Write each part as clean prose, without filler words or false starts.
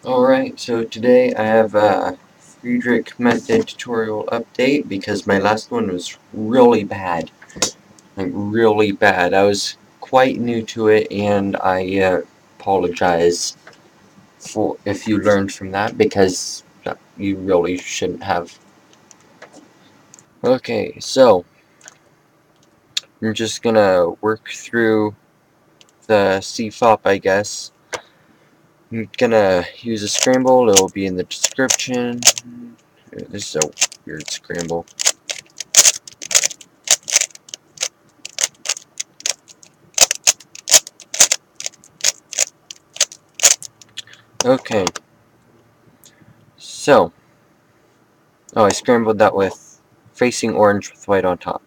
Alright, so today I have a Friedrich method tutorial update because my last one was really bad. Like, really bad. I was quite new to it, and I apologize for if you learned from that because you really shouldn't have. Okay, so I'm just gonna work through the CFOP, I guess. I'm gonna use a scramble, it'll be in the description. This is a weird scramble. Okay, so, I scrambled that with facing orange with white on top.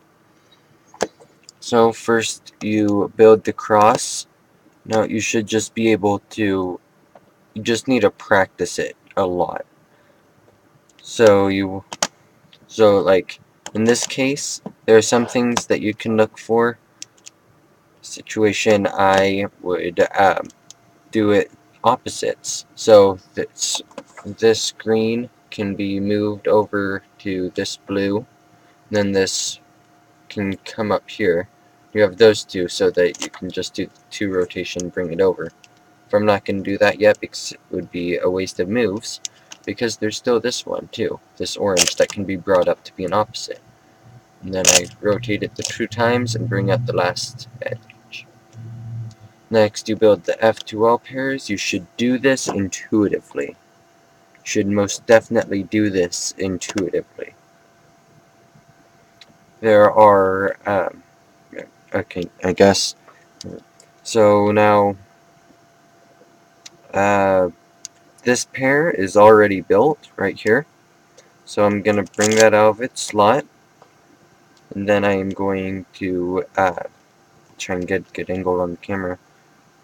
So first you build the cross. Now you should just be able to, you just need to practice it a lot. So like, in this case, there are some things that you can look for. Situation, I would do it opposites. So this green can be moved over to this blue, then this can come up here. You have those two so that you can just do the 2 rotation, bring it over. But I'm not going to do that yet because it would be a waste of moves, because there's still this one too, this orange that can be brought up to be an opposite. And then I rotate it the 2 times and bring up the last edge. Next, you build the F2L pairs. You should do this intuitively. You should most definitely do this intuitively. There are, okay, I guess. So now, this pair is already built right here. So I'm going to bring that out of its slot. And then I am going to try and get a good angle on the camera.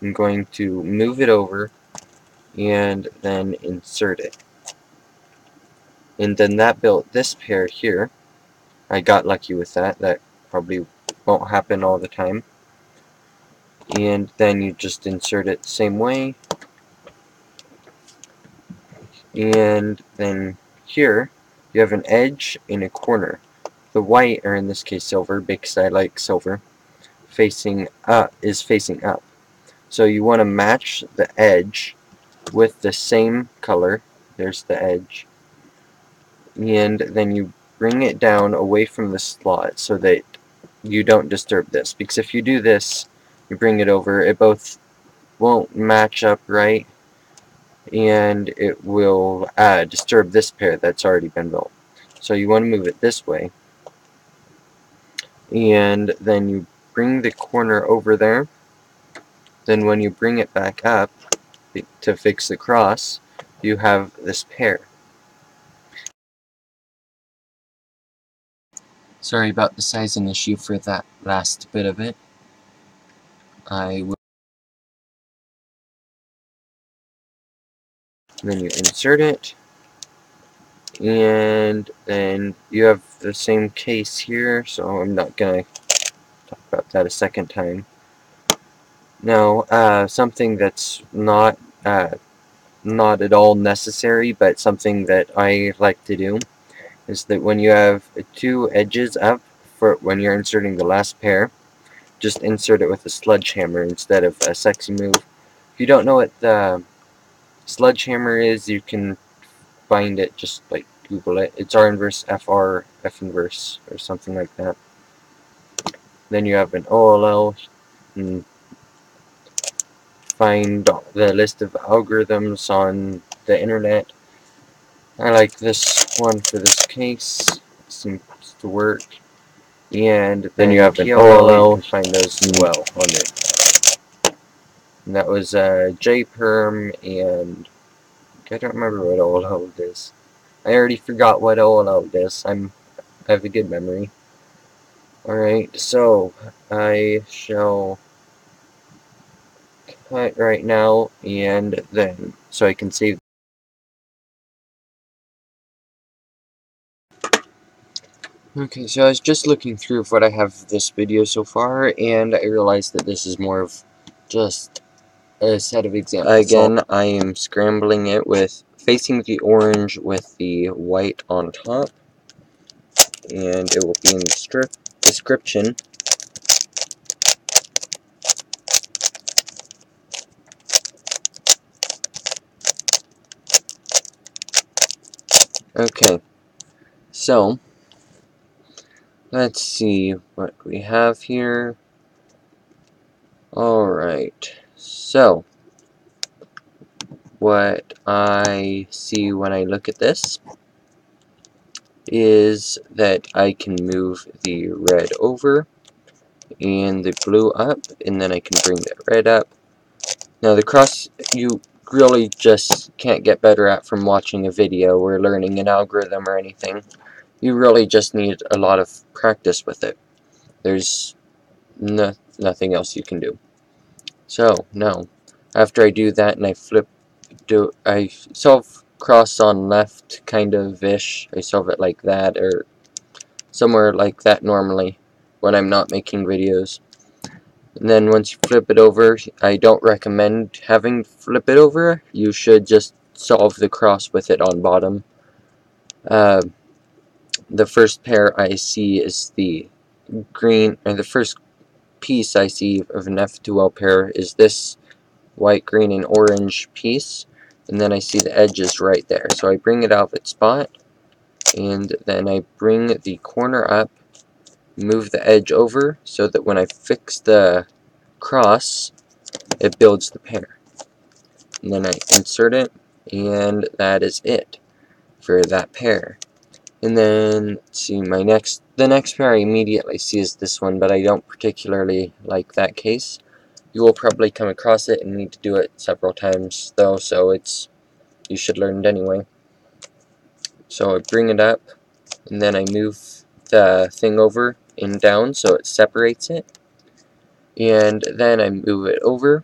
I'm going to move it over and then insert it. And then that built this pair here. I got lucky with that. That probably won't happen all the time. And then you just insert it the same way. And then here you have an edge in a corner. The white, or in this case silver, because I like silver, facing up is facing up. So you want to match the edge with the same color. There's the edge. And then you bring it down away from the slot so that you don't disturb this. Because if you do this, you bring it over, it both won't match up right, and it will disturb this pair that's already been built. So you want to move it this way, and then you bring the corner over there. Then when you bring it back up to fix the cross, you have this pair. Sorry about the sizing issue for that last bit of it. I will. Then you insert it, and then you have the same case here, so I'm not gonna talk about that a second time. Now, something that's not at all necessary, but something that I like to do, is that when you have 2 edges up for when you're inserting the last pair, just insert it with a sledgehammer instead of a sexy move. If you don't know what the sledgehammer is, you can find it, just like Google it. It's R inverse FR F inverse or something like that. Then you have an OLL, and find the list of algorithms on the internet. I like this one for this case. It seems to work. And then you have an OLL. You can find those as well on it. And that was JPerm, and I don't remember what OLL is. I already forgot what OLL is. I have a good memory. Alright, so I shall cut right now, and then so I can save. Okay, so I was just looking through what I have this video so far, and I realized that this is more of just a set of examples. Again, I am scrambling it with facing the orange with the white on top, and it will be in the description. Okay, so let's see what we have here. Alright, so what I see when I look at this is that I can move the red over and the blue up, and then I can bring the red up. Now the cross you really just can't get better at from watching a video or learning an algorithm or anything. You really just need a lot of practice with it. There's nothing else you can do. So now, after I do that and I solve cross on left kind of ish. I solve it like that or somewhere like that normally when I'm not making videos. And then once you flip it over, I don't recommend having flip it over. You should just solve the cross with it on bottom. The first pair I see is the green, and the first piece I see of an F2L pair is this white, green, and orange piece, and then I see the edges right there. So I bring it out of its spot, and then I bring the corner up, move the edge over, so that when I fix the cross, it builds the pair. And then I insert it, and that is it for that pair. And then, let's see, the next pair I immediately see is this one, but I don't particularly like that case. You will probably come across it and need to do it several times, though, so you should learn it anyway. So I bring it up, and then I move the thing over and down so it separates it. And then I move it over,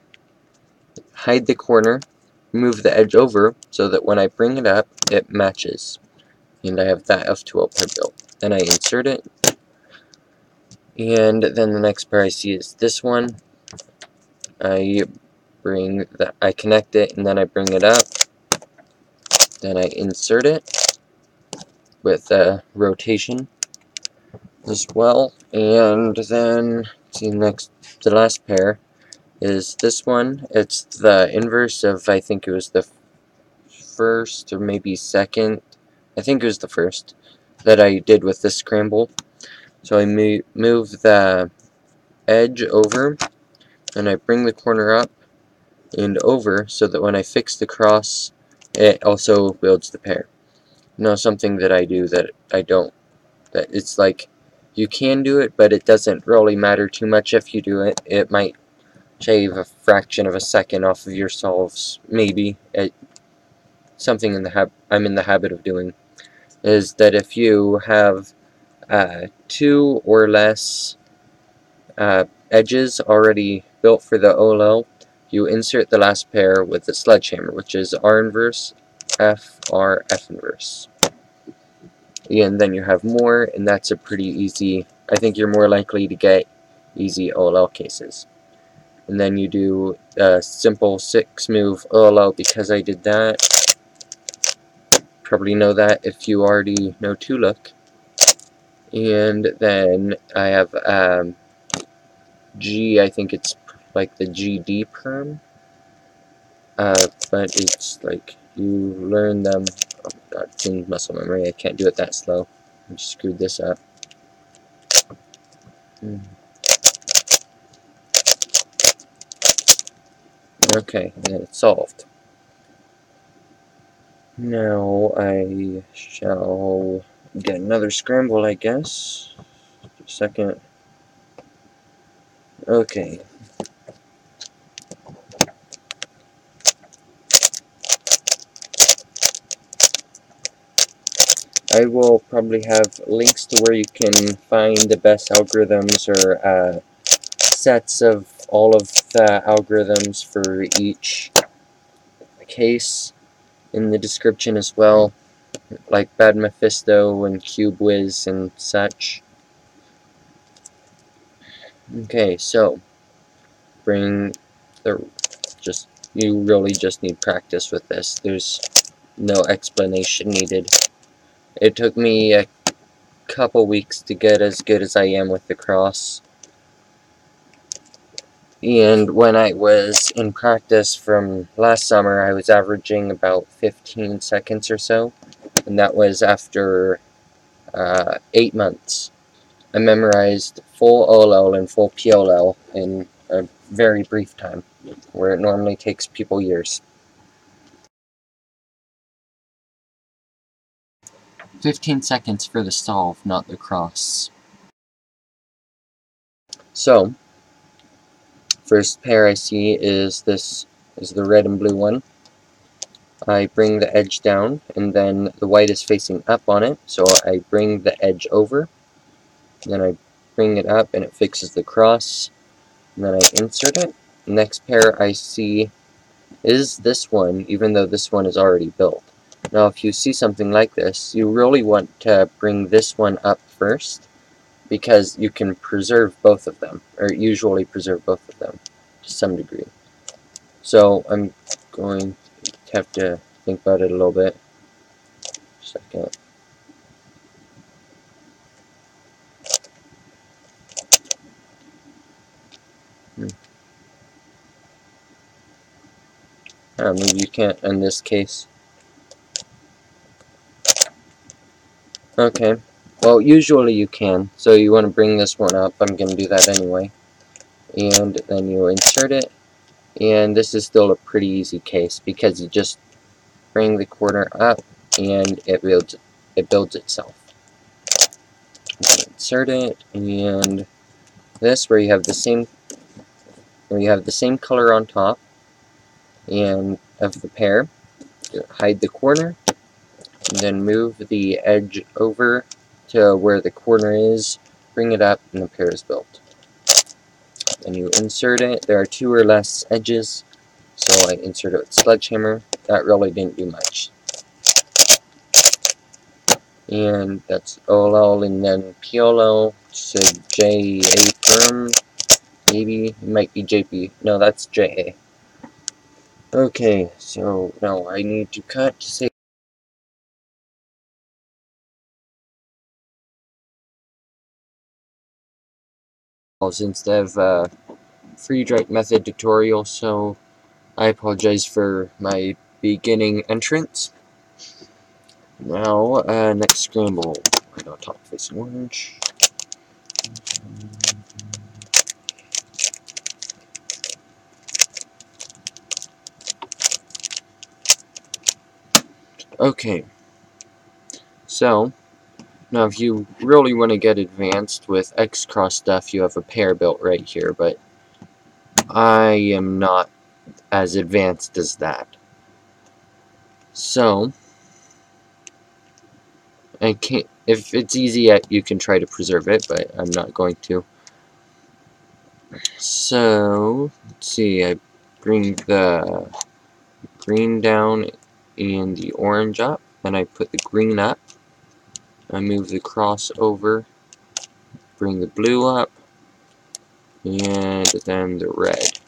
hide the corner, move the edge over so that when I bring it up, it matches. And I have that F2L pair built. Then I insert it, and then the next pair I see is this one. I connect it, and then I bring it up. Then I insert it with rotation as well, and then see the last pair is this one. It's the inverse of, I think it was the first or maybe second. I think it was the first that I did with this scramble. So I move the edge over, and I bring the corner up and over so that when I fix the cross, it also builds the pair. Now, something that I do that it's like you can do it, but it doesn't really matter too much if you do it. It might shave a fraction of a second off of your solves, maybe. Something I'm in the habit of doing is that if you have 2 or less edges already built for the OLL, you insert the last pair with the sledgehammer, which is R inverse, F, R, F inverse. And then you have more, and that's a pretty easy, I think you're more likely to get easy OLL cases. And then you do a simple 6-move OLL because I did that. Probably know that if you already know 2-look. And then I have G, I think it's like the GD perm. But it's like you learn them. Oh god, it's in muscle memory. I can't do it that slow. I just screwed this up. Okay, and it's solved. Now I shall get another scramble, I guess. Just a second. Okay. I will probably have links to where you can find the best algorithms or sets of all of the algorithms for each case in the description as well, like Bad Mephisto and CubeWiz and such. Okay, so bring the you really just need practice with this. There's no explanation needed. It took me a couple weeks to get as good as I am with the cross. And when I was in practice from last summer, I was averaging about 15 seconds or so. And that was after 8 months. I memorized full OLL and full PLL in a very brief time, where it normally takes people years. 15 seconds for the solve, not the cross. So, first pair I see is the red and blue one. I bring the edge down, and then the white is facing up on it, so I bring the edge over, and then I bring it up, and it fixes the cross, and then I insert it. Next pair I see is this one, even though this one is already built. Now, if you see something like this, you really want to bring this one up first, because you can preserve both of them, or usually preserve both of them to some degree. So I'm going to have to think about it a little bit. Second. Maybe you can't in this case. Okay. Well, usually you can. So you want to bring this one up. I'm going to do that anyway. And then you insert it. And this is still a pretty easy case because you just bring the corner up and it builds itself. Insert it, and this where you have the same color on top and of the pair. Hide the corner, and then move the edge over to where the corner is, bring it up, and the pair is built. Then you insert it. There are 2 or less edges, so I insert it with sledgehammer. That really didn't do much. And that's OLL, and then PLL, so JA firm, maybe, it might be JP. No, that's JA. Okay, so now I need to cut to save instead of Friedrich method tutorial, so I apologize for my beginning entrance. Now, next scramble. I got top facing orange. Okay, so now if you really want to get advanced with X-Cross stuff, you have a pair built right here, but I am not as advanced as that. So, I can't, if it's easy, you can try to preserve it, but I'm not going to. So, let's see, I bring the green down and the orange up, and I put the green up. I move the cross over, bring the blue up, and then the red.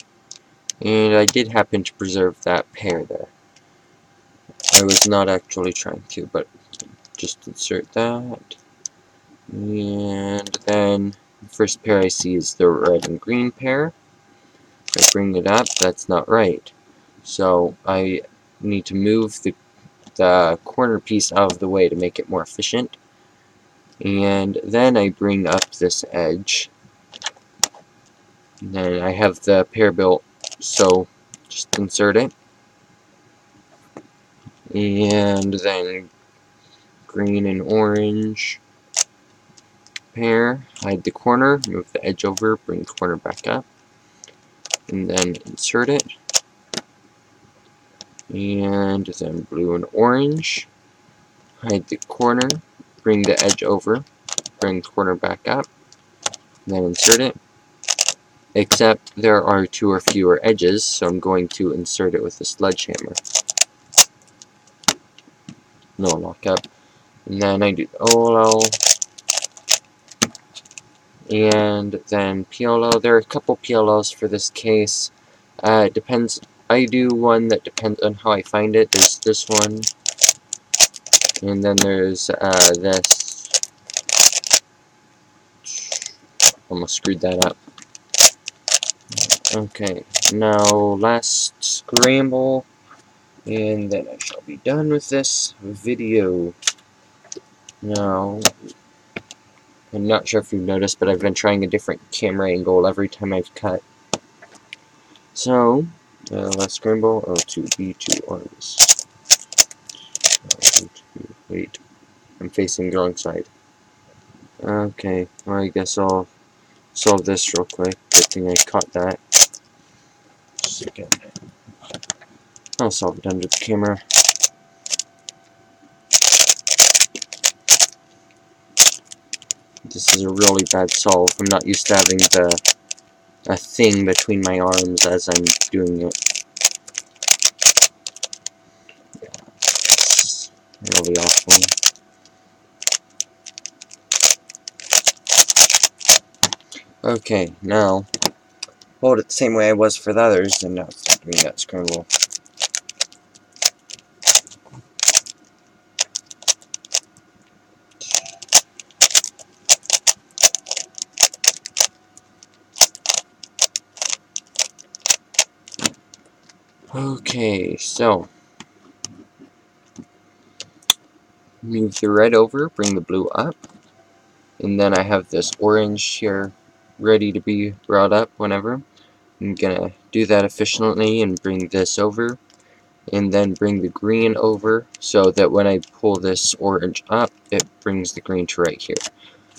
And I did happen to preserve that pair there. I was not actually trying to, but just insert that. And then the first pair I see is the red and green pair. I bring it up, that's not right. So I need to move the corner piece out of the way to make it more efficient. And then I bring up this edge. And then I have the pair built, so just insert it. And then green and orange pair, hide the corner, move the edge over, bring the corner back up, and then insert it. And then blue and orange, hide the corner, bring the edge over, bring the corner back up, and then insert it. Except there are 2 or fewer edges, so I'm going to insert it with a sledgehammer. No lock up. And then I do OLL, and then PLL. There are a couple PLLs for this case. It depends I do one that depends on how I find it. There's this one, and then there's this. Almost screwed that up. Okay, now last scramble, and then I shall be done with this video. Now, I'm not sure if you've noticed, but I've been trying a different camera angle every time I've cut. So, last scramble, O2B2 arms. Wait, I'm facing the wrong side. Okay, well, I guess I'll solve this real quick. Good thing I caught that. Just a second. I'll solve it under the camera. This is a really bad solve. I'm not used to having a thing between my arms as I'm doing it. It's really awful. Okay, now hold it the same way I was for the others, and now it's doing that scramble. Okay, so move the red over, bring the blue up, and then I have this orange here ready to be brought up whenever. I'm gonna do that efficiently and bring this over, and then bring the green over so that when I pull this orange up, it brings the green to right here.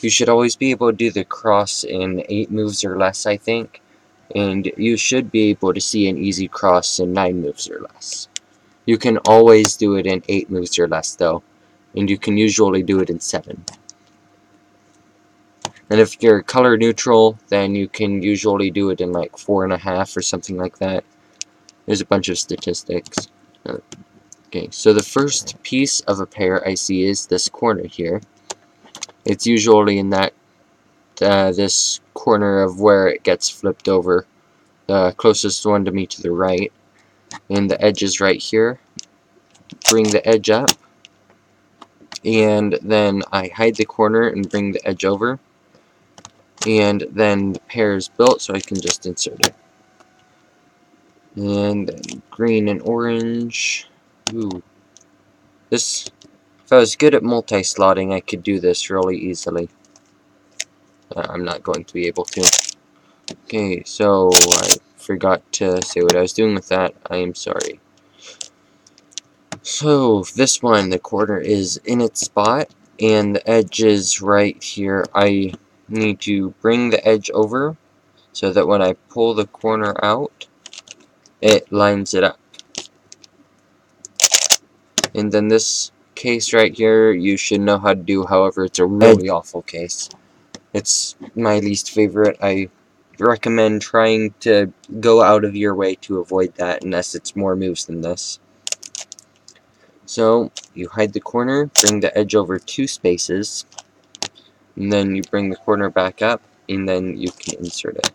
You should always be able to do the cross in 8 moves or less, I think, and you should be able to see an easy cross in 9 moves or less. You can always do it in 8 moves or less, though, and you can usually do it in 7. And if you're color neutral, then you can usually do it in like 4.5 or something like that. There's a bunch of statistics. Okay, so the first piece of a pair I see is this corner here. It's usually in that this corner of where it gets flipped over, the closest one to me to the right, and the edge is right here. Bring the edge up, and then I hide the corner and bring the edge over, and then the pair is built, so I can just insert it. And then green and orange. Ooh. This, if I was good at multi-slotting, I could do this really easily. I'm not going to be able to. Okay, so I forgot to say what I was doing with that. I am sorry. So, this one, the corner is in its spot, and the edge is right here. I need to bring the edge over, so that when I pull the corner out, it lines it up. And then this case right here, you should know how to do, however, it's a really awful case. It's my least favorite. I recommend trying to go out of your way to avoid that, unless it's more moves than this. So, you hide the corner, bring the edge over 2 spaces, and then you bring the corner back up, and then you can insert it.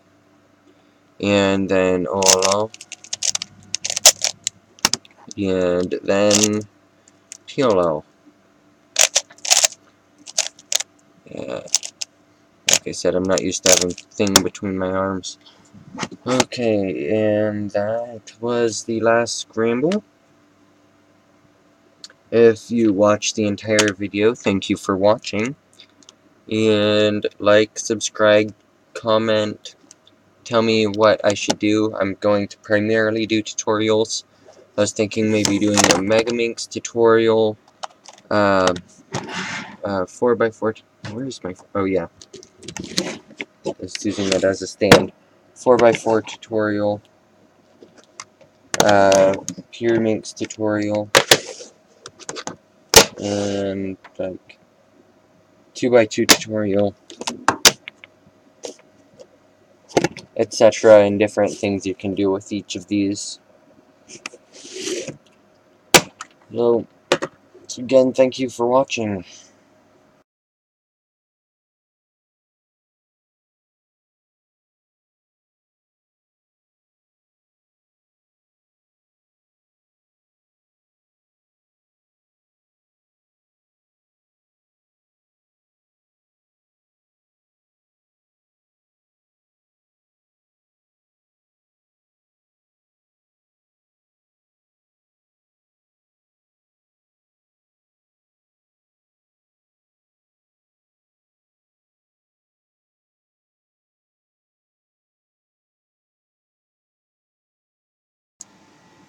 And then OLO, and then PLO. Like I said, I'm not used to having a thing between my arms. Okay, and that was the last scramble. If you watched the entire video, thank you for watching. And like, subscribe, comment, tell me what I should do. I'm going to primarily do tutorials. I was thinking maybe doing a Megaminx tutorial, 4x4, where's my, oh yeah, I was using that as a stand, 4x4 tutorial, Pure Minx tutorial, and like 2x2 tutorial, etc., and different things you can do with each of these. So, again, thank you for watching.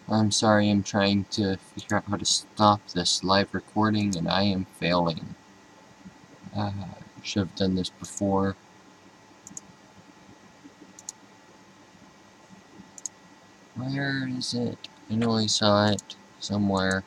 I'm sorry, I'm trying to figure out how to stop this live recording and I am failing. Should have done this before. Where is it? I know I saw it somewhere.